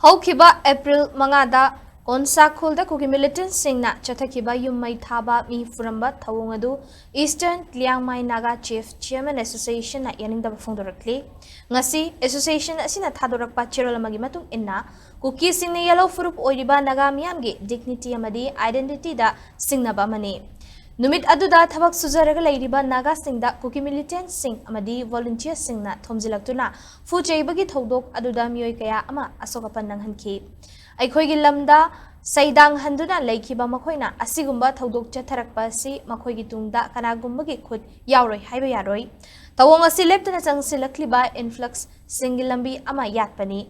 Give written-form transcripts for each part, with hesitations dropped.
Hourakle April Mangada Onsakhulda Kuki militant singna Chatakiba Yumai Thaba Mi Furamba Tawungadu Eastern Liangmai Naga Chief Chairman Association na yaning da Fongdokpa ngasi association asina thadorakpa cherolamagi matung inna Kuki singna yellow furup oiriba naga miyamgi dignity amadi identity da singnaba mani Numit aduda thabak suzaraga leiriba naga singda Kuki militant sing amadi volunteer singna thomjilaktuna fu cheibagi thodok aduda miyoi kaya ama asokapan nanghanki Aikhoigi lamda saidang handuna laikhiba makhoina asigumba thodok chatharakpa si makhoigi tungda kanagumbagi khut yauroi haiba yaroi tawong asi leptana changsilakliba influx singilambi ama yatpani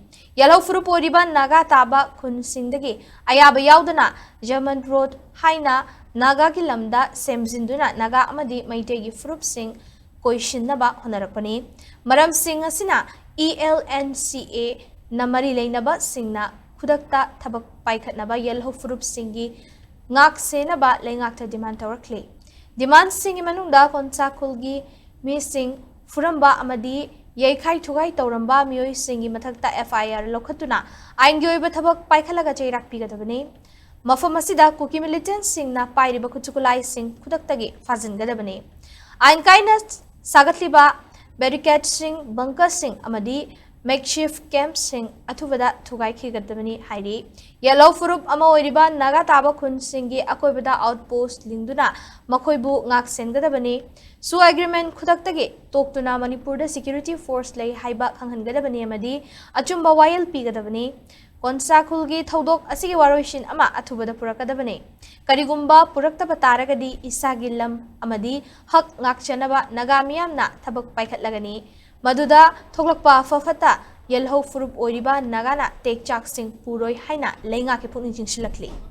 yellow furup oriba naga taba khun singdagi ayaba yaudana German road haina naga ki lamda semjinduna naga amadi maitegi furup sing koishinnaba honarakpani maram sing asina ELNCA namari leinaba singna Khudakta Thabak Paikhatnaba Yellow Furup Singi Ngak Senaba Leingak demand Hourakle Demand Singi Manungda Konsakhulgi Mi Sing Furamba Amadi Yaikai Tugai Tauramba Miyoi Singi Mathakta FIR Loukhatnaba Aingyoi Thabak Paikhalaga Cheirak Pigadabani Wafam asida Kuki militant singna pairiba kuchukulai sing Khudaktagi Fazingadabani Ainkaina Sagatliba Barricade sing Bunker sing Amadi makeshift camp sing athubada thugai khigadabani hairi yellow furup ama oiriba naga taba khun singi akoibada outpost lingduna makhoibu ngak sengadabani su agreement khudaktagi toktuna Manipur da security force lay haiba khanghangadabani amadi achumba wayel pigadabani konsakhulgi thodok asigi waroishin ama athubada purakadabani karigumba puraktaba taragadi isagilam amadi hak ngakchanaba naga miyamna thabak paikhatlagani Maduda Thoklakpa Fafata Yellow Furup Oriba Nagana Take Chak Sing Puroi Haina Leingak Punging Silakli